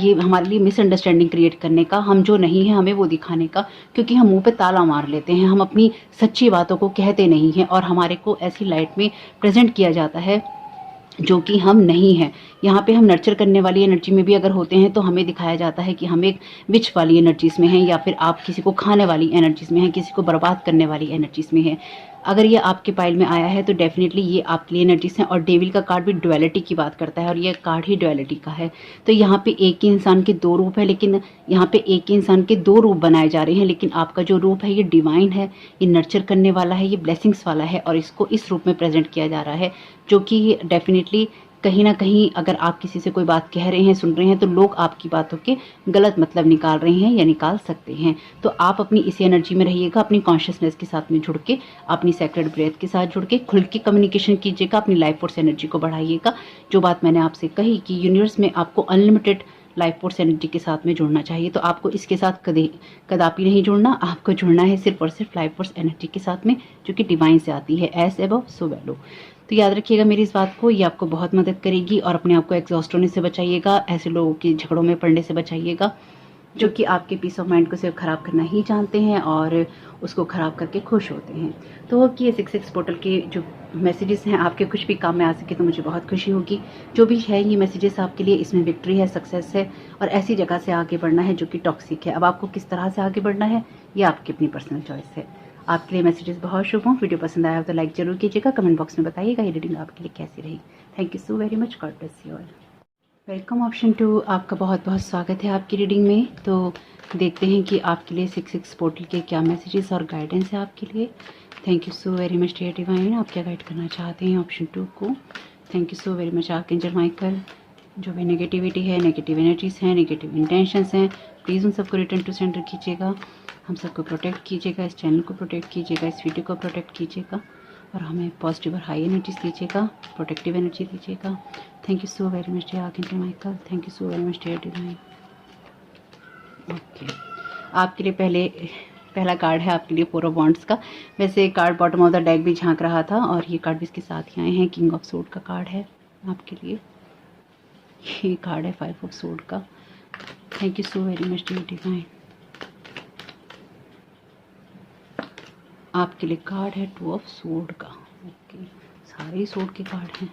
ये हमारे लिए मिसअंडरस्टैंडिंग क्रिएट करने का, हम जो नहीं हैं हमें वो दिखाने का, क्योंकि हम मुँह पर ताला मार लेते हैं, हम अपनी सच्ची बातों को कहते नहीं हैं और हमारे को ऐसी लाइट में प्रेजेंट किया जाता है जो कि हम नहीं हैं। यहाँ पे हम नर्चर करने वाली एनर्जी में भी अगर होते हैं तो हमें दिखाया जाता है कि हम एक विच वाली एनर्जीज में हैं, या फिर आप किसी को खाने वाली एनर्जीज में हैं, किसी को बर्बाद करने वाली एनर्जीज में हैं। अगर ये आपके पाइल में आया है तो डेफिनेटली ये आपके लिए एनर्जीज हैं। और डेविल का कार्ड भी डुअलिटी की बात करता है और ये कार्ड ही डुअलिटी का है। तो यहाँ पे एक ही इंसान के दो रूप है, लेकिन यहाँ पे एक ही इंसान के दो रूप बनाए जा रहे हैं, लेकिन आपका जो रूप है ये डिवाइन है, ये नर्चर करने वाला है, ये ब्लेसिंग्स वाला है और इसको इस रूप में प्रेजेंट किया जा रहा है, जो कि डेफिनेटली कहीं ना कहीं अगर आप किसी से कोई बात कह रहे हैं, सुन रहे हैं, तो लोग आपकी बातों के गलत मतलब निकाल रहे हैं या निकाल सकते हैं। तो आप अपनी इसी एनर्जी में रहिएगा, अपनी कॉन्शियसनेस के साथ में जुड़ के, अपनी सेक्रेड ब्रेथ के साथ जुड़ के खुल के कम्युनिकेशन कीजिएगा, अपनी लाइफ फोर्स एनर्जी को बढ़ाइएगा। जो बात मैंने आपसे कही कि यूनिवर्स में आपको अनलिमिटेड लाइफ फोर्स एनर्जी के साथ में जुड़ना चाहिए, तो आपको इसके साथ कदापि नहीं जुड़ना, आपको जुड़ना है सिर्फ और सिर्फ लाइफ फोर्स एनर्जी के साथ में, जो कि डिवाइन से आती है, एज अबव सो बिलो। तो याद रखिएगा मेरी इस बात को, ये आपको बहुत मदद करेगी और अपने आप को एग्जॉस्ट होने से बचाइएगा, ऐसे लोगों के झगड़ों में पड़ने से बचाइएगा जो कि आपके पीस ऑफ माइंड को सिर्फ ख़राब करना ही जानते हैं और उसको ख़राब करके खुश होते हैं। तो होप कि ये 66 पोर्टल के जो मैसेजेस हैं आपके कुछ भी काम में आ सके तो मुझे बहुत खुशी होगी। जो भी है ये मैसेजेस आपके लिए, इसमें विक्ट्री है, सक्सेस है और ऐसी जगह से आगे बढ़ना है जो कि टॉक्सिक है। अब आपको किस तरह से आगे बढ़ना है ये आपकी अपनी पर्सनल चॉइस है। आपके लिए मैसेजेस बहुत शुभ हों। वीडियो पसंद आया हो तो लाइक जरूर कीजिएगा, कमेंट बॉक्स में बताइएगा ये रीडिंग आपके लिए कैसी रही। Thank you so very much, God bless you all. Welcome option 2, आपका बहुत बहुत स्वागत है आपकी रीडिंग में। तो देखते हैं कि आपके लिए 66 पोर्टल के क्या मैसेजेस और गाइडेंस है आपके लिए। Thank you so very much dear divine, आप क्या गाइड करना चाहते हैं ऑप्शन 2 को। Thank you so very much archangel Michael. जो भी नेगेटिविटी है, नेगेटिव एनर्जीज हैं, नेगेटिव इंटेंशंस हैं, प्लीज़ उन सबको रिटर्न टू सेंटर कीजिएगा। हम सबको प्रोटेक्ट कीजिएगा, इस चैनल को प्रोटेक्ट कीजिएगा, इस वीडियो को प्रोटेक्ट कीजिएगा और हमें पॉजिटिव और हाई एनर्जीज दीजिएगा, प्रोटेक्टिव एनर्जी दीजिएगा। Thank you so very much dear archangel Michael. Thank you so very much dear divine. Okay, आपके लिए पहला कार्ड है आपके लिए 4 ऑफ वॉन्ड्स का। वैसे card bottom of the deck भी झांक रहा था और ये कार्ड भी इसके साथ ही आए हैं। किंग ऑफ सोर्ड का कार्ड है आपके लिए, ये कार्ड है 5 ऑफ सोर्ड का। Thank you so very much dear divine. आपके लिए कार्ड है 2 ऑफ सोर्ड का। ओके, सारे ही सोर्ड के कार्ड हैं।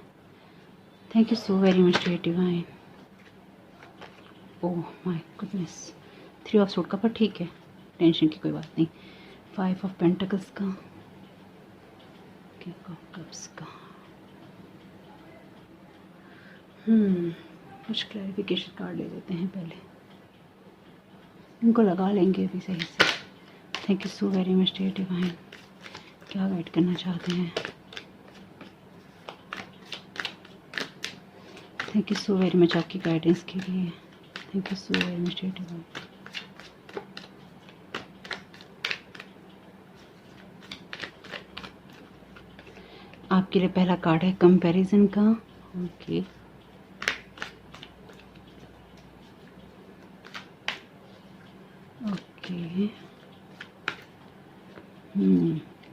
Thank you so very much dear divine. Oh my goodness, 3 of sword का, पर ठीक है, टेंशन की कोई बात नहीं। 5 ऑफ पेंटिकल्स का, किंग ऑफ कप्स का। कुछ क्लैरिफिकेशन कार्ड ले लेते हैं पहले, इनको लगा लेंगे अभी सही से। Thank you so very much dear divine, क्या गाइड करना चाहते हैं। Thank you so very much आपकी गाइडेंस के लिए। Thank you so very much dear divine. आपके लिए पहला कार्ड है कंपैरिजन का। ओके, ओके,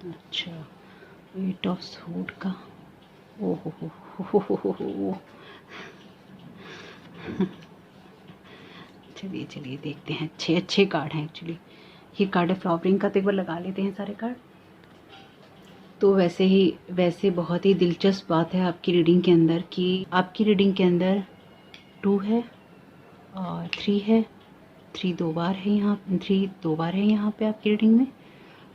अच्छा, 8 ऑफ सोर्ड का। ओहो हो, चलिए चलिए देखते हैं, अच्छे कार्ड हैं एक्चुअली। ये कार्ड है फ्लावरिंग का, तो एक बार लगा लेते हैं सारे कार्ड। तो वैसे बहुत ही दिलचस्प बात है आपकी रीडिंग के अंदर कि आपकी रीडिंग के अंदर 2 है और 3 है। 3 2 बार है यहाँ, 3 2 बार है यहाँ पे आपकी रीडिंग में।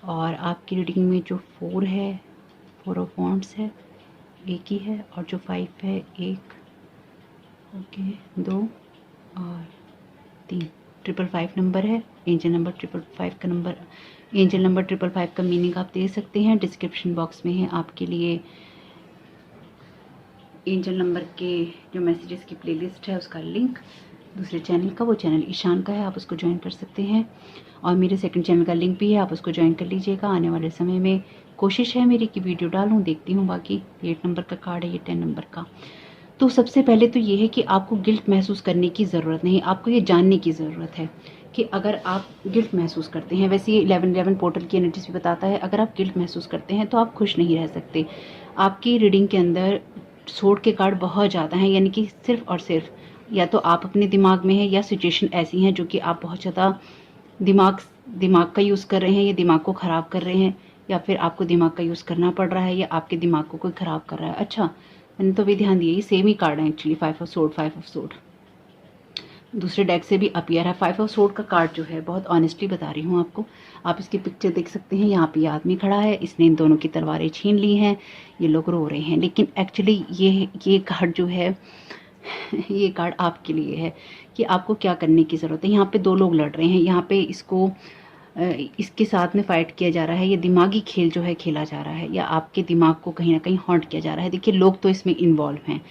और आपकी रीडिंग में जो 4 है, 4 ऑफ वॉन्ड्स है, एक ही है। और जो 5 है, 1, ओके, 2 और 3। 555 नंबर है, एंजल नंबर 555 का नंबर, एंजल नंबर 555 का मीनिंग आप दे सकते हैं। डिस्क्रिप्शन बॉक्स में है आपके लिए एंजल नंबर के जो मैसेजेस की प्लेलिस्ट है उसका लिंक, दूसरे चैनल का, वो चैनल ईशान का है, आप उसको ज्वाइन कर सकते हैं। और मेरे सेकंड चैनल का लिंक भी है, आप उसको ज्वाइन कर लीजिएगा। आने वाले समय में कोशिश है मेरी कि वीडियो डालूँ, देखती हूँ। बाकी 8 नंबर का कार्ड है, ये 10 नंबर का। तो सबसे पहले तो ये है कि आपको गिल्ट महसूस करने की ज़रूरत नहीं, आपको ये जानने की ज़रूरत है कि अगर आप गिल्ट महसूस करते हैं, वैसे ये 11 पोर्टल की एनर्जीज भी बताता है, अगर आप गिल्ट महसूस करते हैं तो आप खुश नहीं रह सकते। आपकी रीडिंग के अंदर सोर्ड के कार्ड बहुत ज़्यादा हैं, यानी कि सिर्फ और सिर्फ या तो आप अपने दिमाग में हैं या सिचुएशन ऐसी हैं जो कि आप बहुत ज़्यादा दिमाग का यूज़ कर रहे हैं या दिमाग को ख़राब कर रहे हैं, या फिर आपको दिमाग का यूज़ करना पड़ रहा है या आपके दिमाग को कोई ख़राब कर रहा है। अच्छा, मैंने तो भी ध्यान दिया, ये सेम ही कार्ड है actually, 5 of sword, 5 of sword. दूसरे डेक से भी अपीयर है। 5 ऑफ सोर्ड का कार्ड जो है, बहुत ऑनेस्टली बता रही हूँ आपको, आप इसकी पिक्चर देख सकते हैं। यहाँ पे ये आदमी खड़ा है, इसने इन दोनों की तलवारें छीन ली हैं, ये लोग रो रहे हैं। लेकिन एक्चुअली ये कार्ड जो है ये कार्ड आपके लिए है कि आपको क्या करने की ज़रूरत है। यहाँ पे दो लोग लड़ रहे हैं, यहाँ पे इसके साथ में फाइट किया जा रहा है। ये दिमागी खेल जो है खेला जा रहा है, या आपके दिमाग को कहीं ना कहीं हॉन्ट किया जा रहा है। देखिए, लोग तो इसमें इन्वॉल्व हैं,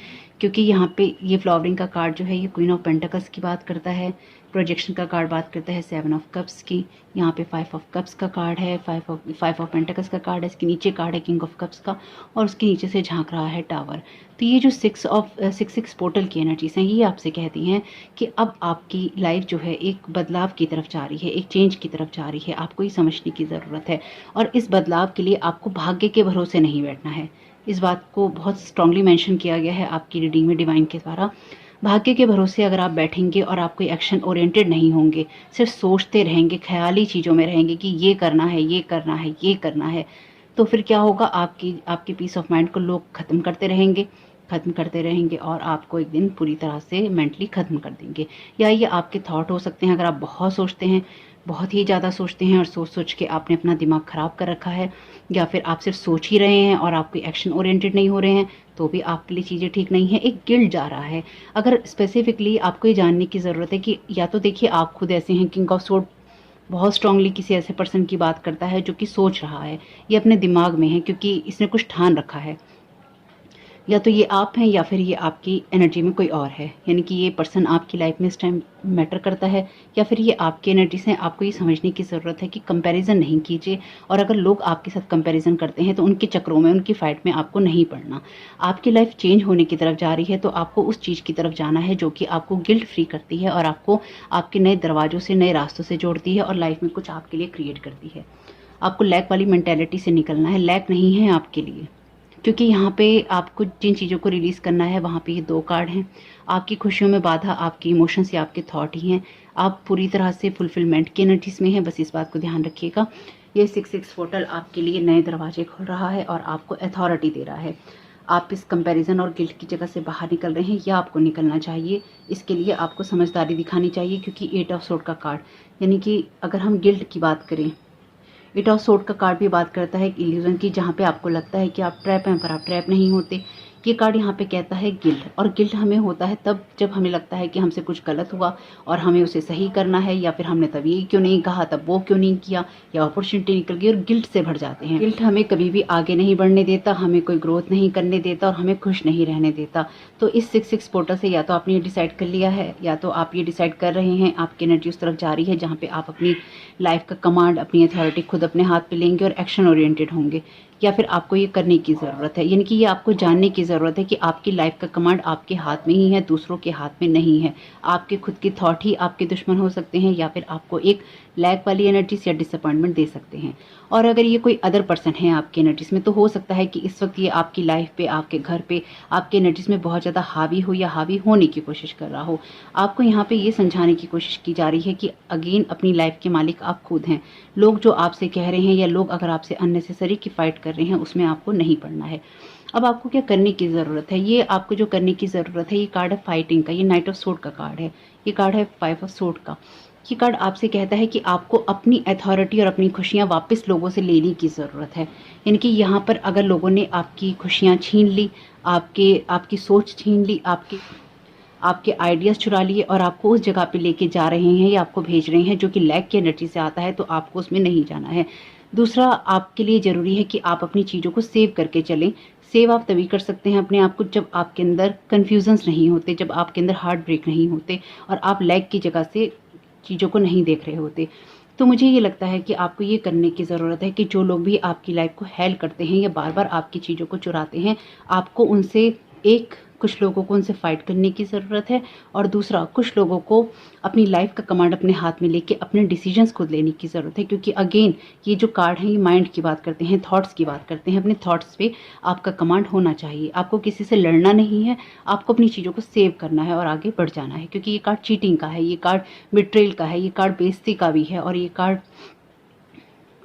क्योंकि यहाँ पे ये फ्लावरिंग का कार्ड जो है ये क्वीन ऑफ पेंटिकल्स की बात करता है, प्रोजेक्शन का कार्ड बात करता है 7 ऑफ कप्स की। यहाँ पे 5 ऑफ कप्स का कार्ड है, 5 ऑफ पेंटिकल्स का कार्ड है, इसके नीचे कार्ड है किंग ऑफ कप्स का, और उसके नीचे से झांक रहा है टावर। तो ये जो 6 पोर्टल की एनर्जीज हैं, ये आपसे कहती हैं कि अब आपकी लाइफ जो है एक बदलाव की तरफ जा रही है, एक चेंज की तरफ जा रही है। आपको ये समझने की ज़रूरत है, और इस बदलाव के लिए आपको भाग्य के भरोसे नहीं बैठना है। इस बात को बहुत स्ट्रांगली मेंशन किया गया है आपकी रीडिंग में डिवाइन के द्वारा। भाग्य के भरोसे अगर आप बैठेंगे और आप कोई एक्शन ओरिएंटेड नहीं होंगे, सिर्फ सोचते रहेंगे, ख्याली चीज़ों में रहेंगे कि ये करना है, ये करना है, ये करना है, तो फिर क्या होगा, आपकी पीस ऑफ माइंड को लोग ख़त्म करते रहेंगे और आपको एक दिन पूरी तरह से मेंटली ख़त्म कर देंगे। या ये आपके थॉट हो सकते हैं, अगर आप बहुत सोचते हैं, बहुत ही ज़्यादा सोचते हैं और सोच सोच के आपने अपना दिमाग ख़राब कर रखा है, या फिर आप सिर्फ सोच ही रहे हैं और आप कोई एक्शन ओरिएंटेड नहीं हो रहे हैं, तो भी आपके लिए चीज़ें ठीक नहीं है। एक गिल्ट जा रहा है। अगर स्पेसिफिकली आपको ये जानने की ज़रूरत है कि या तो देखिए आप खुद ऐसे हैं, किंग ऑफ सोर्ड बहुत स्ट्रांगली किसी ऐसे पर्सन की बात करता है जो कि सोच रहा है, ये अपने दिमाग में है क्योंकि इसने कुछ ठान रखा है। या तो ये आप हैं या फिर ये आपकी एनर्जी में कोई और है, यानी कि ये पर्सन आपकी लाइफ में इस टाइम मैटर करता है, या फिर ये आपकी एनर्जीज हैं। आपको ये समझने की ज़रूरत है कि कंपैरिजन नहीं कीजिए, और अगर लोग आपके साथ कंपैरिजन करते हैं तो उनके चक्रों में, उनकी फाइट में आपको नहीं पड़ना। आपकी लाइफ चेंज होने की तरफ जा रही है, तो आपको उस चीज़ की तरफ जाना है जो कि आपको गिल्ट फ्री करती है और आपको आपके नए दरवाजों से, नए रास्तों से जोड़ती है और लाइफ में कुछ आपके लिए क्रिएट करती है। आपको लैक वाली मेंटेलिटी से निकलना है। लैक नहीं है आपके लिए, क्योंकि यहाँ पे आपको जिन चीज़ों को रिलीज़ करना है, वहाँ पे ये 2 कार्ड हैं। आपकी खुशियों में बाधा आपके इमोशंस या आपके थॉट ही हैं। आप पूरी तरह से फुलफिलमेंट की एनर्जीज में हैं, बस इस बात को ध्यान रखिएगा। ये 6 पोर्टल आपके लिए नए दरवाजे खोल रहा है और आपको अथॉरिटी दे रहा है। आप इस कंपैरिजन और गिल्ट की जगह से बाहर निकल रहे हैं, या आपको निकलना चाहिए। इसके लिए आपको समझदारी दिखानी चाहिए, क्योंकि 8 ऑफ सोर्ड का कार्ड, यानी कि अगर हम गिल्ट की बात करें, 8 ऑफ सोर्ड का कार्ड भी बात करता है इल्यूजन की, जहाँ पे आपको लगता है कि आप ट्रैप हैं पर आप ट्रैप नहीं होते। ये कार्ड यहाँ पे कहता है गिल्ट, और गिल्ट हमें होता है तब जब हमें लगता है कि हमसे कुछ गलत हुआ और हमें उसे सही करना है, या फिर हमने तब ये क्यों नहीं कहा, तब वो क्यों नहीं किया, या अपॉर्चुनिटी निकल गई, और गिल्ट से भर जाते हैं। गिल्ट हमें कभी भी आगे नहीं बढ़ने देता, हमें कोई ग्रोथ नहीं करने देता और हमें खुश नहीं रहने देता। तो इस 6 पोर्टल से या तो आपने ये डिसाइड कर लिया है, या तो आप ये डिसाइड कर रहे हैं, आपकी एनर्जी उस तरफ जा रही है जहाँ पे आप अपनी लाइफ का कमांड, अपनी अथॉरिटी खुद अपने हाथ पे लेंगे और एक्शन ओरिएंटेड होंगे। या फिर आपको ये करने की ज़रूरत है, यानी कि ये आपको जानने की ज़रूरत है कि आपकी लाइफ का कमांड आपके हाथ में ही है, दूसरों के हाथ में नहीं है। आपके खुद के थॉट ही आपके दुश्मन हो सकते हैं, या फिर आपको एक लैक वाली एनर्जीज या डिसअपॉइंटमेंट दे सकते हैं। और अगर ये कोई अदर पर्सन है आपकी एनर्जीज में, तो हो सकता है कि इस वक्त ये आपकी लाइफ पे, आपके घर पे, आपके एनर्जीज में बहुत ज़्यादा हावी हो या हावी होने की कोशिश कर रहा हो। आपको यहाँ पे ये समझाने की कोशिश की जा रही है कि अगेन अपनी लाइफ के मालिक आप खुद हैं। लोग जो आपसे कह रहे हैं, या लोग अगर आपसे अननेसेसरी की फाइट कर रहे हैं, उसमें आपको नहीं पड़ना है। अब आपको क्या करने की ज़रूरत है, ये आपको जो करने की ज़रूरत है, ये कार्ड है फाइटिंग का, ये नाइट ऑफ सोर्ड का कार्ड है, ये कार्ड है 5 ऑफ सोर्ड का। ये कार्ड आपसे कहता है कि आपको अपनी अथॉरिटी और अपनी खुशियाँ वापस लोगों से लेने की ज़रूरत है। यानी कि यहाँ पर अगर लोगों ने आपकी खुशियाँ छीन ली, आपकी सोच छीन ली, आपके आइडियाज़ चुरा लिए और आपको उस जगह पे लेके जा रहे हैं या आपको भेज रहे हैं जो कि लैक की एनर्जी से आता है, तो आपको उसमें नहीं जाना है। दूसरा, आपके लिए ज़रूरी है कि आप अपनी चीज़ों को सेव करके चलें। सेव आप तभी कर सकते हैं अपने आप को जब आपके अंदर कन्फ्यूजन्स नहीं होते, जब आपके अंदर हार्ट ब्रेक नहीं होते और आप लैक की जगह से चीज़ों को नहीं देख रहे होते। तो मुझे ये लगता है कि आपको ये करने की ज़रूरत है कि जो लोग भी आपकी लाइफ को हैल करते हैं या बार बार आपकी चीज़ों को चुराते हैं, आपको उनसे कुछ लोगों को उनसे फाइट करने की ज़रूरत है, और दूसरा, कुछ लोगों को अपनी लाइफ का कमांड अपने हाथ में लेके अपने डिसीजंस खुद लेने की ज़रूरत है। क्योंकि अगेन ये जो कार्ड है, ये माइंड की बात करते हैं, थॉट्स की बात करते हैं। अपने थॉट्स पे आपका कमांड होना चाहिए। आपको किसी से लड़ना नहीं है, आपको अपनी चीज़ों को सेव करना है और आगे बढ़ जाना है। क्योंकि ये कार्ड चीटिंग का है, ये कार्ड बिट्रेल का है, ये कार्ड बेइज्जती का भी है, और ये कार्ड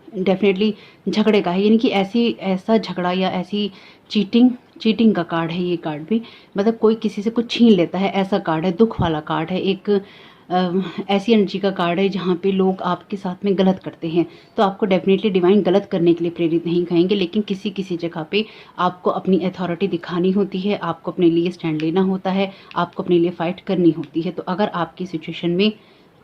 डेफिनेटली झगड़े का है, यानी कि ऐसा झगड़ा या ऐसी चीटिंग का कार्ड है ये कार्ड भी, मतलब कोई किसी से कुछ छीन लेता है, ऐसा कार्ड है, दुख वाला कार्ड है, एक ऐसी एनर्जी का कार्ड है जहाँ पे लोग आपके साथ में गलत करते हैं। तो आपको डेफिनेटली डिवाइन गलत करने के लिए प्रेरित नहीं कहेंगे, लेकिन किसी किसी जगह पे आपको अपनी अथॉरिटी दिखानी होती है, आपको अपने लिए स्टैंड लेना होता है, आपको अपने लिए फाइट करनी होती है। तो अगर आपकी सिचुएशन में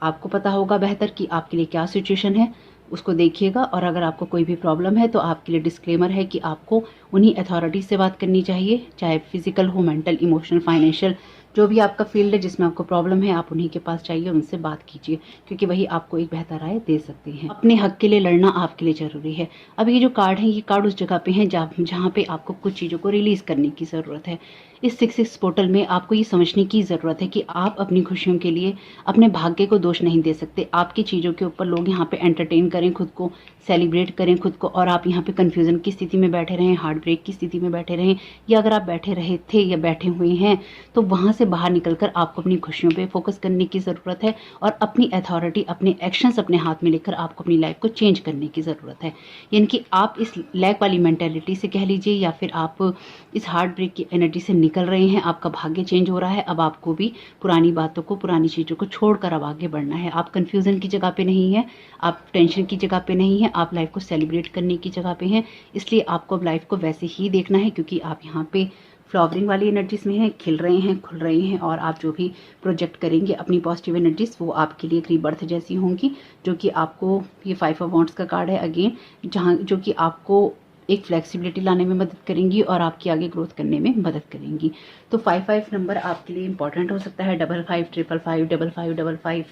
आपको पता होगा बेहतर कि आपके लिए क्या सिचुएशन है, उसको देखिएगा। और अगर आपको कोई भी प्रॉब्लम है तो आपके लिए डिस्क्लेमर है कि आपको उन्हीं अथॉरिटी से बात करनी चाहिए, चाहे फिजिकल हो, मेंटल, इमोशनल, फाइनेंशियल, जो भी आपका फील्ड है जिसमें आपको प्रॉब्लम है, आप उन्हीं के पास जाइए, उनसे बात कीजिए, क्योंकि वही आपको एक बेहतर राय दे सकते हैं। अपने हक के लिए लड़ना आपके लिए ज़रूरी है। अब ये जो कार्ड है, ये कार्ड उस जगह पे हैं जहाँ पे आपको कुछ चीज़ों को रिलीज़ करने की ज़रूरत है। इस 6-6 पोर्टल में आपको ये समझने की ज़रूरत है कि आप अपनी खुशियों के लिए अपने भाग्य को दोष नहीं दे सकते। आपकी चीज़ों के ऊपर लोग यहाँ पे एंटरटेन करें खुद को, सेलिब्रेट करें खुद को, और आप यहाँ पे कन्फ्यूज़न की स्थिति में बैठे रहें, हार्ट ब्रेक की स्थिति में बैठे रहें, या अगर आप बैठे रहे थे या बैठे हुए हैं तो वहाँ से बाहर निकलकर आपको अपनी खुशियों पे फोकस करने की ज़रूरत है, और अपनी अथॉरिटी, अपने एक्शंस अपने हाथ में लेकर आपको अपनी लाइफ को चेंज करने की ज़रूरत है। यानी कि आप इस लैक वाली मेंटेलिटी से कह लीजिए, या फिर आप इस हार्ट ब्रेक की एनर्जी से निकल रहे हैं, आपका भाग्य चेंज हो रहा है। अब आपको भी पुरानी बातों को, पुरानी चीज़ों को छोड़कर अब आगे बढ़ना है। आप कन्फ्यूज़न की जगह पे नहीं है, आप टेंशन की जगह पे नहीं है, आप लाइफ को सेलिब्रेट करने की जगह पे हैं। इसलिए आपको अब लाइफ को वैसे ही देखना है, क्योंकि आप यहाँ पे फ्लावरिंग वाली एनर्जीज में हैं, खिल रहे हैं, खुल रहे हैं, और आप जो भी प्रोजेक्ट करेंगे अपनी पॉजिटिव एनर्जीज, वो आपके लिए रीबर्थ जैसी होंगी, जो कि आपको, ये 5 ऑफ वांड्स का कार्ड है अगेन, जहाँ जो कि आपको एक फ्लेक्सिबिलिटी लाने में मदद करेंगी और आपकी आगे ग्रोथ करने में मदद करेंगी। तो 5-5 नंबर आपके लिए इंपॉर्टेंट हो सकता है। 55, 555, 5555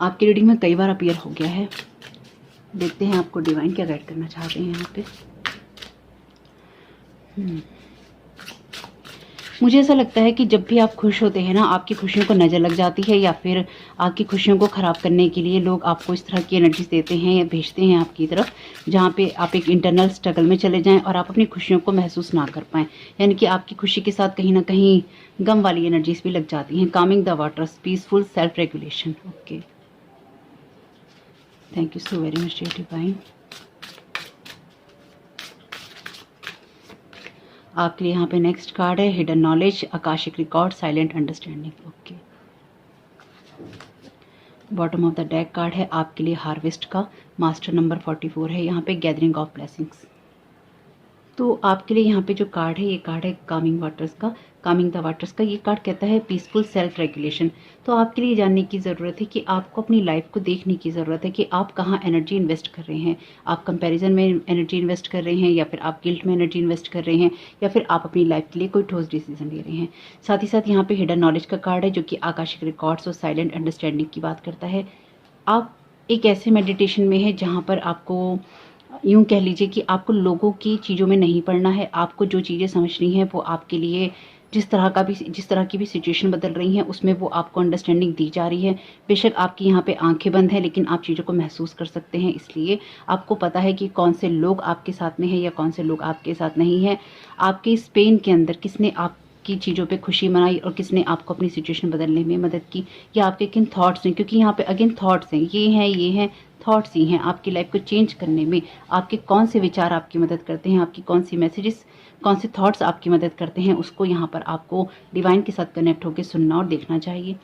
आपकी रीडिंग में कई बार अपीयर हो गया है। देखते हैं आपको डिवाइन क्या गाइड करना चाहते हैं यहाँ पे। मुझे ऐसा लगता है कि जब भी आप खुश होते हैं ना, आपकी खुशियों को नज़र लग जाती है, या फिर आपकी खुशियों को ख़राब करने के लिए लोग आपको इस तरह की एनर्जीज देते हैं या भेजते हैं आपकी तरफ, जहाँ पे आप एक इंटरनल स्ट्रगल में चले जाएं और आप अपनी खुशियों को महसूस ना कर पाएँ। यानी कि आपकी खुशी के साथ कहीं ना कहीं गम वाली एनर्जीज भी लग जाती हैं। Kameng the waters, peaceful, self regulation. Okay, thank you so very much divine. आपके लिए यहाँ पे नेक्स्ट कार्ड है hidden knowledge, Akashic record, silent understanding. Okay, bottom of the deck card है आपके लिए हार्वेस्ट का, मास्टर नंबर 44 है यहाँ पे, गैदरिंग ऑफ ब्लेसिंग्स। तो आपके लिए यहाँ पे जो कार्ड है, ये कार्ड है कामिंग वाटर्स का, कामिंग द वाटर्स का। ये कार्ड कहता है पीसफुल सेल्फ रेगुलेशन। तो आपके लिए जानने की ज़रूरत है कि आपको अपनी लाइफ को देखने की ज़रूरत है कि आप कहाँ एनर्जी इन्वेस्ट कर रहे हैं। आप कंपैरिजन में एनर्जी इन्वेस्ट कर रहे हैं, या फिर आप गिल्ट में एनर्जी इन्वेस्ट कर रहे हैं, या फिर आप अपनी लाइफ के लिए कोई ठोस डिसीजन ले रहे हैं। साथ ही साथ यहाँ पे हिडन नॉलेज का कार्ड है, जो कि आकाशिक रिकॉर्ड्स और साइलेंट अंडरस्टैंडिंग की बात करता है। आप एक ऐसे मेडिटेशन में है जहाँ पर आपको, यूँ कह लीजिए कि आपको लोगों की चीज़ों में नहीं पड़ना है। आपको जो चीज़ें समझनी है वो आपके लिए, जिस तरह की भी सिचुएशन बदल रही है उसमें वो आपको अंडरस्टैंडिंग दी जा रही है। बेशक आपकी यहाँ पे आंखें बंद हैं, लेकिन आप चीज़ों को महसूस कर सकते हैं। इसलिए आपको पता है कि कौन से लोग आपके साथ में हैं या कौन से लोग आपके साथ नहीं हैं। आपके इस पेन के अंदर किसने आपकी चीज़ों पे खुशी मनाई और किसने आपको अपनी सिचुएशन बदलने में मदद की, या आपके किन थॉट्स हैं, क्योंकि यहाँ पे अगेन थॉट्स हैं, ये हैं थॉट्स ही हैं आपकी लाइफ को चेंज करने में। आपके कौन से विचार आपकी मदद करते हैं, आपकी कौन सी मैसेजेस, कौन से थॉट्स आपकी मदद करते हैं, उसको यहाँ पर आपको डिवाइन के साथ कनेक्ट होकर सुनना और देखना चाहिए।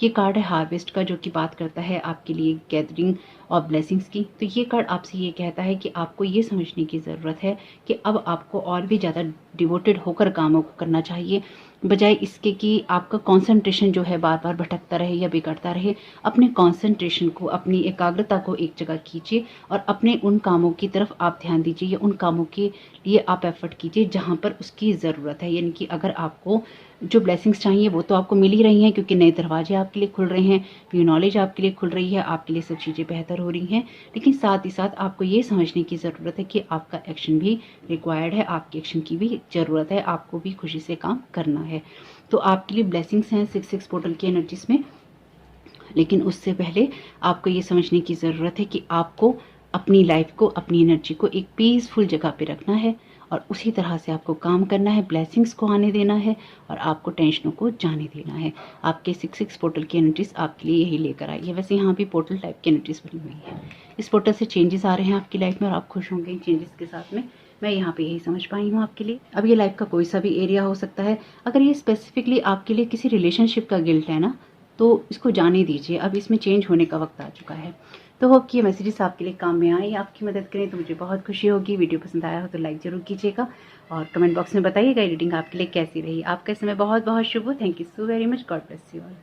ये कार्ड है हार्वेस्ट का, जो कि बात करता है आपके लिए गैदरिंग और ब्लेसिंग्स की। तो ये कार्ड आपसे ये कहता है कि आपको ये समझने की ज़रूरत है कि अब आपको और भी ज़्यादा डिवोटेड होकर कामों को करना चाहिए, बजाय इसके कि आपका कंसंट्रेशन जो है बार बार भटकता रहे या बिगड़ता रहे। अपने कंसंट्रेशन को, अपनी एकाग्रता को एक जगह कीजिए और अपने उन कामों की तरफ आप ध्यान दीजिए, या उन कामों के लिए आप एफर्ट कीजिए जहाँ पर उसकी ज़रूरत है। यानी कि अगर आपको जो ब्लेसिंग्स चाहिए वो तो आपको मिल ही रही हैं, क्योंकि नए दरवाजे आपके लिए खुल रहे हैं, न्यू नॉलेज आपके लिए खुल रही है, आपके लिए सब चीज़ें बेहतर हो रही हैं। लेकिन साथ ही साथ आपको ये समझने की ज़रूरत है कि आपका एक्शन भी रिक्वायर्ड है, आपके एक्शन की भी ज़रूरत है, आपको भी खुशी से काम करना है। तो आपके लिए ब्लेसिंग्स हैं 6-6 पोर्टल की एनर्जीज में, लेकिन उससे पहले आपको ये समझने की ज़रूरत है कि आपको अपनी लाइफ को, अपनी एनर्जी को एक पीसफुल जगह पे रखना है और उसी तरह से आपको काम करना है, ब्लेसिंग्स को आने देना है और आपको टेंशनों को जाने देना है। आपके 6 पोर्टल की एनर्जीज आपके लिए यही लेकर आई है। वैसे यहाँ भी पोर्टल टाइप की एनर्जीज बनी हुई है। इस पोर्टल से चेंजेस आ रहे हैं आपकी लाइफ में और आप खुश होंगे इन चेंजेस के साथ में। मैं यहाँ पे यही समझ पाई हूँ आपके लिए। अब ये लाइफ का कोई सा भी एरिया हो सकता है। अगर ये स्पेसिफिकली आपके लिए किसी रिलेशनशिप का गिल्ट है ना, तो इसको जाने दीजिए। अब इसमें चेंज होने का वक्त आ चुका है। तो होप कि ये मैसेजेस आपके लिए काम में आए, आपकी मदद करें तो मुझे बहुत खुशी होगी। वीडियो पसंद आया हो तो लाइक ज़रूर कीजिएगा और कमेंट बॉक्स में बताइएगा रीडिंग आपके लिए कैसी रही। आपका समय बहुत बहुत शुभ हो। Thank you so very much. God bless you all.